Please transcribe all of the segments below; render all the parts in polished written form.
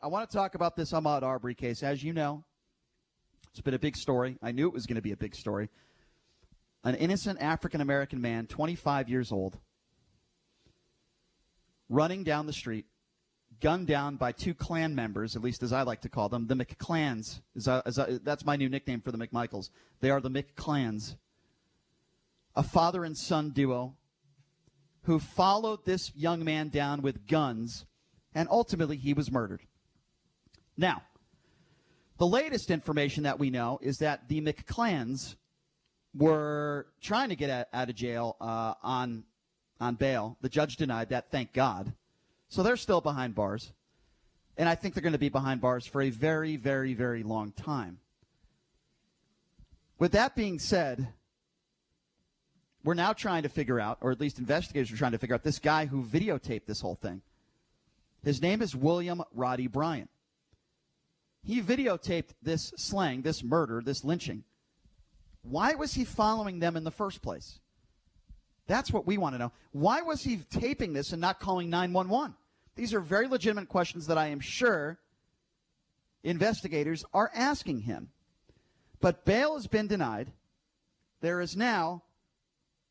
I want to talk about this Ahmaud Arbery case. As you know, it's been a big story. I knew it was going to be a big story. An innocent African-American man, 25 years old, running down the street, gunned down by two Klan members, at least as I like to call them, the McClans. That's my new nickname for the McMichaels. They are the McClans. A father and son duo who followed this young man down with guns, and ultimately he was murdered. Now, the latest information that we know is that the McClans were trying to get out of jail on bail. The judge denied that, thank God. So they're still behind bars. And I think they're going to be behind bars for a very, very, very long time. With that being said, we're now trying to figure out, or at least investigators are trying to figure out, this guy who videotaped this whole thing. His name is William Roddy Bryan. He videotaped this slaying, this murder, this lynching. Why was he following them in the first place? That's what we want to know. Why was he taping this and not calling 911? These are very legitimate questions that I am sure investigators are asking him. But bail has been denied. There is now,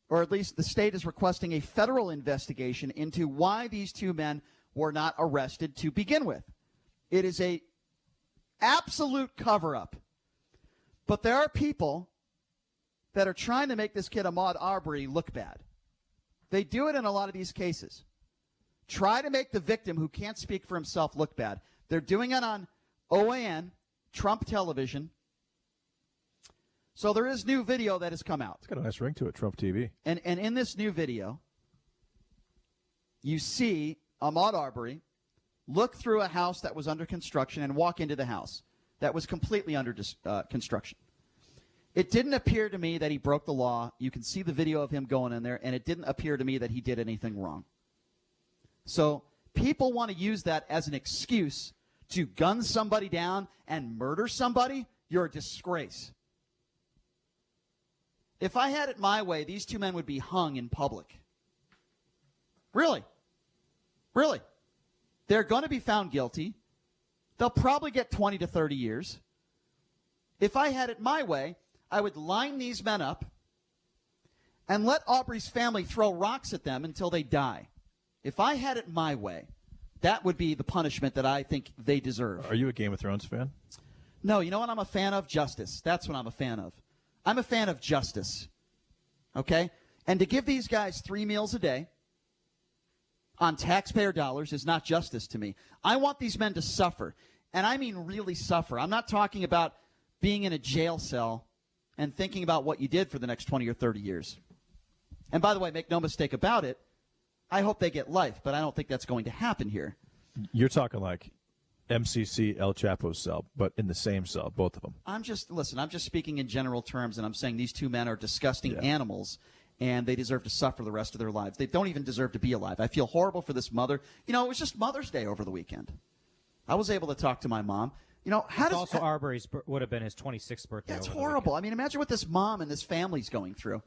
or at least the state is requesting, a federal investigation into why these two men were not arrested to begin with. It is a absolute cover-up. But there are people that are trying to make this kid Ahmaud Arbery look bad. They do it in a lot of these cases. Try to make the victim who can't speak for himself look bad. They're doing it on OAN, Trump television. So there is new video that has come out. It's got a nice ring to it, Trump TV. And in this new video, you see Ahmaud Arbery look through a house that was under construction and walk into the house that was completely under construction. It didn't appear to me that he broke the law. You can see the video of him going in there, and it didn't appear to me that he did anything wrong. So people want to use that as an excuse to gun somebody down and murder somebody. You're a disgrace. If I had it my way, these two men would be hung in public. Really. Really. They're going to be found guilty. They'll probably get 20 to 30 years. If I had it my way, I would line these men up and let Arbery's family throw rocks at them until they die. If I had it my way, that would be the punishment that I think they deserve. Are you a Game of Thrones fan? No, you know what I'm a fan of? Justice. That's what I'm a fan of. I'm a fan of justice. Okay? And to give these guys 3 meals a day on taxpayer dollars is not justice to me. I want these men to suffer. And I mean really suffer. I'm not talking about being in a jail cell and thinking about what you did for the next 20 or 30 years. And by the way, make no mistake about it, I hope they get life, but I don't think that's going to happen here. You're talking like MCC El Chapo's cell, but in the same cell, both of them. I'm just speaking in general terms, and I'm saying these two men are disgusting animals, and they deserve to suffer the rest of their lives. They don't even deserve to be alive. I feel horrible for this mother. You know, it was just Mother's Day over the weekend. I was able to talk to my mom. You know, also Arbery's would have been his 26th birthday. That's horrible. I mean, imagine what this mom and this family's going through.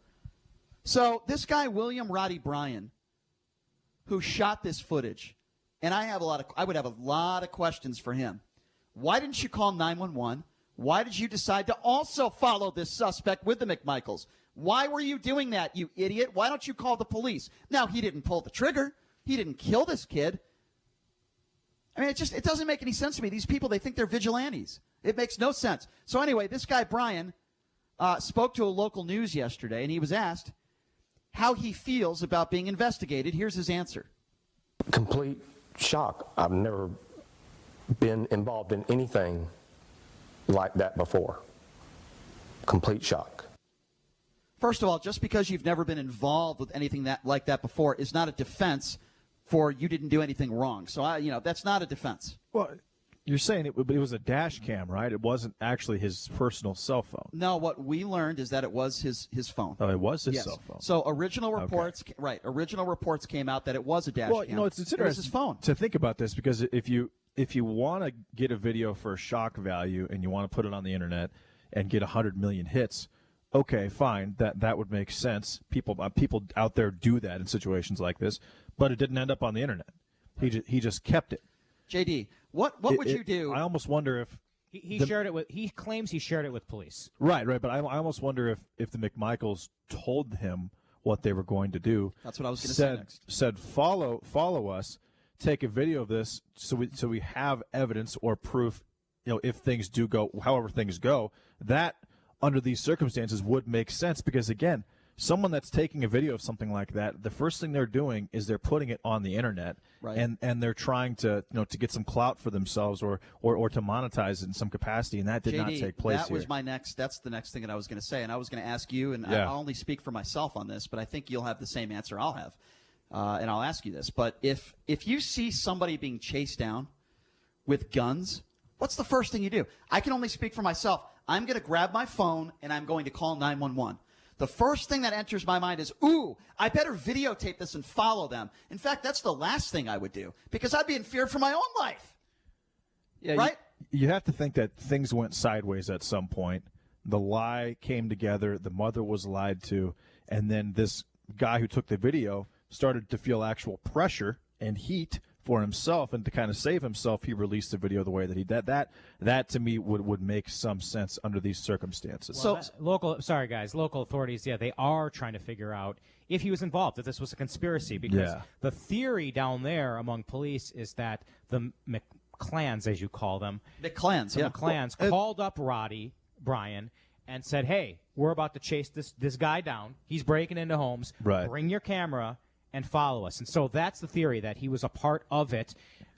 So this guy, William Roddy Bryan, who shot this footage, and I would have a lot of questions for him. Why didn't you call 911? Why did you decide to also follow this suspect with the McMichaels? Why were you doing that, you idiot? Why don't you call the police? Now, he didn't pull the trigger. He didn't kill this kid. I mean, it doesn't make any sense to me. These people, they think they're vigilantes. It makes no sense. So anyway, this guy, Bryan, spoke to a local news yesterday, and he was asked how he feels about being investigated. Here's his answer. Complete shock. I've never been involved in anything like that before. Complete shock. First of all, just because you've never been involved with anything like that before is not a defense for you didn't do anything wrong. So, that's not a defense. Well, you're saying it was a dash cam, right? It wasn't actually his personal cell phone. No, what we learned is that it was his phone. Oh, it was his cell phone. So original reports, original reports came out that it was a dash cam. Well, it's interesting it was his phone. To think about this, because if you want to get a video for shock value and you want to put it on the internet and get 100 million hits, okay, fine, that would make sense. People out there do that in situations like this, but it didn't end up on the internet. He just kept it. JD, What would you do? I almost wonder if He claims he shared it with police. right, but I almost wonder if the McMichaels told him what they were going to do. That's what I was going to say next. Said follow us, take a video of this so we have evidence or proof. If things do go, however things go, that under these circumstances would make sense because again, someone that's taking a video of something like that, the first thing they're doing is they're putting it on the internet, right. and they're trying to to get some clout for themselves or to monetize it in some capacity, and that did not take place that here. was that's the next thing that I was going to say, and I was going to ask you, and Yeah. I'll only speak for myself on this, but I think you'll have the same answer I'll have, and I'll ask you this. But if you see somebody being chased down with guns, what's the first thing you do? I can only speak for myself. I'm going to grab my phone and I'm going to call 911. The first thing that enters my mind is, ooh, I better videotape this and follow them. In fact, that's the last thing I would do because I'd be in fear for my own life. Yeah, right? You have to think that things went sideways at some point. The lie came together. The mother was lied to. And then this guy who took the video started to feel actual pressure and heat for himself, and to kind of save himself, he released the video the way that he did. That to me would make some sense under these circumstances. Well, local authorities, they are trying to figure out if he was involved, if this was a conspiracy, because the theory down there among police is that the McClans, as you call them, McClans called up Roddy Bryan and said, "Hey, we're about to chase this guy down. He's breaking into homes. Right. Bring your camera and follow us." And so that's the theory, that he was a part of it.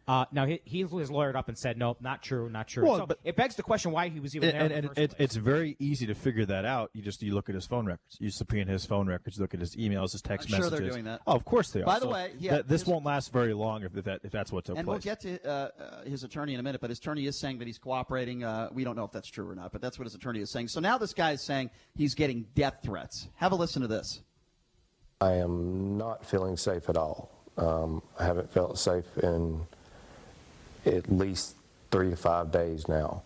Now, he was lawyered up and said, nope, not true. Well, so but it begs the question why he was even there in the first place. It's very easy to figure that out. You look at his phone records. You subpoena his phone records. You look at his emails, his text messages. I'm sure they're doing that. Oh, of course they are. By the way, this won't last very long if that's what took place. And we'll get to his attorney in a minute, but his attorney is saying that he's cooperating. We don't know if that's true or not, but that's what his attorney is saying. So now this guy is saying he's getting death threats. Have a listen to this. I am not feeling safe at all. I haven't felt safe in at least 3 to 5 days now.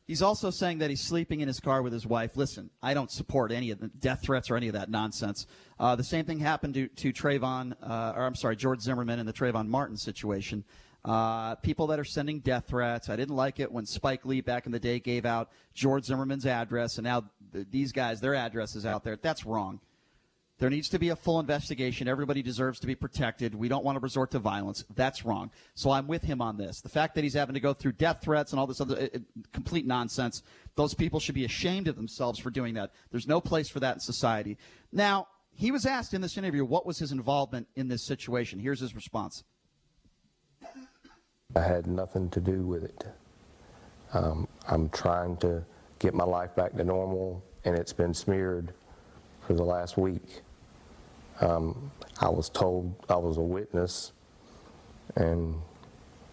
He's also saying that he's sleeping in his car with his wife. Listen, I don't support any of the death threats or any of that nonsense. The same thing happened to George Zimmerman in the Trayvon Martin situation. People that are sending death threats. I didn't like it when Spike Lee back in the day gave out George Zimmerman's address, and now these guys, their address is out there. That's wrong. There needs to be a full investigation. Everybody deserves to be protected. We don't want to resort to violence. That's wrong. So I'm with him on this. The fact that he's having to go through death threats and all this other complete nonsense, those people should be ashamed of themselves for doing that. There's no place for that in society. Now, he was asked in this interview what was his involvement in this situation. Here's his response. I had nothing to do with it. I'm trying to get my life back to normal, and it's been smeared for the last week. I was told I was a witness, and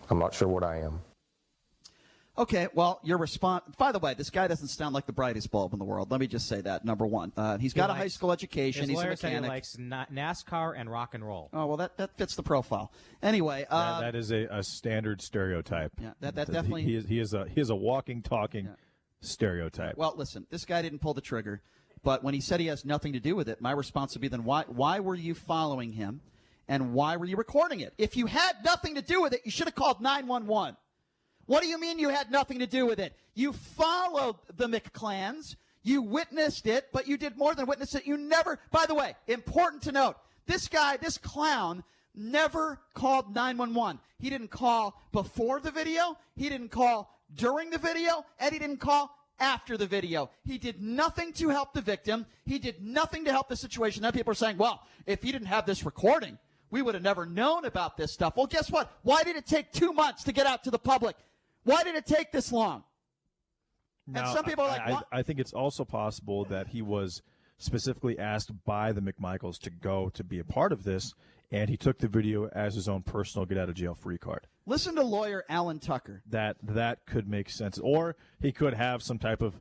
I'm not sure what I am. Okay, well, your response. By the way, this guy doesn't sound like the brightest bulb in the world. Let me just say that, number one. He's got a high school education. He's a mechanic. Said he likes NASCAR and rock and roll. Oh, well, that fits the profile. Anyway. That is a standard stereotype. Yeah, that definitely. He is a walking, talking stereotype. Well, listen, this guy didn't pull the trigger. But when he said he has nothing to do with it, my response would be then why were you following him and why were you recording it? If you had nothing to do with it, you should have called 911. What do you mean you had nothing to do with it? You followed the McClans. You witnessed it, but you did more than witness it. You never, by the way, important to note, this guy, this clown, never called 911. He didn't call before the video. He didn't call during the video. And he didn't call after the video. He did nothing to help the victim. He did nothing to help the situation. Now people are saying, well, if he didn't have this recording, we would have never known about this stuff. Well, guess what? Why did it take 2 months to get out to the public? Why did it take this long? Now, and some people are like, what? I think it's also possible that he was specifically asked by the McMichaels to go to be a part of this, and he took the video as his own personal get-out-of-jail-free card. Listen to lawyer Alan Tucker. That could make sense. Or he could have some type of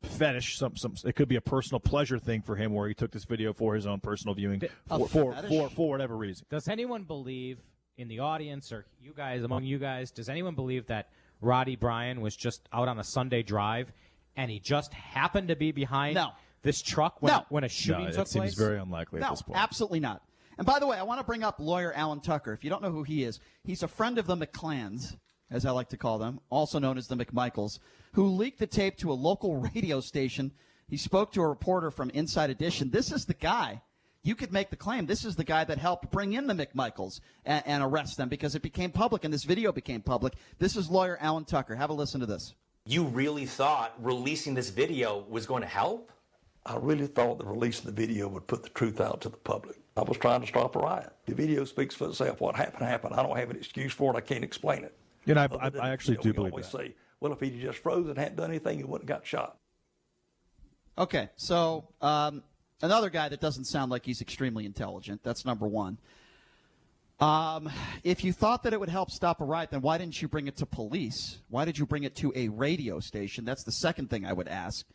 fetish. It could be a personal pleasure thing for him where he took this video for his own personal viewing for whatever reason. Does anyone believe in the audience or among you guys, does anyone believe that Roddy Bryan was just out on a Sunday drive and he just happened to be behind this truck when a shooting took place? It seems very unlikely at this point. No, absolutely not. And by the way, I want to bring up lawyer Alan Tucker. If you don't know who he is, he's a friend of the McClans, as I like to call them, also known as the McMichaels, who leaked the tape to a local radio station. He spoke to a reporter from Inside Edition. This is the guy. You could make the claim this is the guy that helped bring in the McMichaels and arrest them because it became public and this video became public. This is lawyer Alan Tucker. Have a listen to this. You really thought releasing this video was going to help? I really thought that releasing the video would put the truth out to the public. I was trying to stop a riot. The video speaks for itself. What happened. I don't have an excuse for it. I can't explain it. You know, I actually do believe always that. say, well, if he'd just frozen and hadn't done anything, he wouldn't have got shot. Okay, so another guy that doesn't sound like he's extremely intelligent. That's number one. If you thought that it would help stop a riot, then why didn't you bring it to police? Why did you bring it to a radio station? That's the second thing I would ask.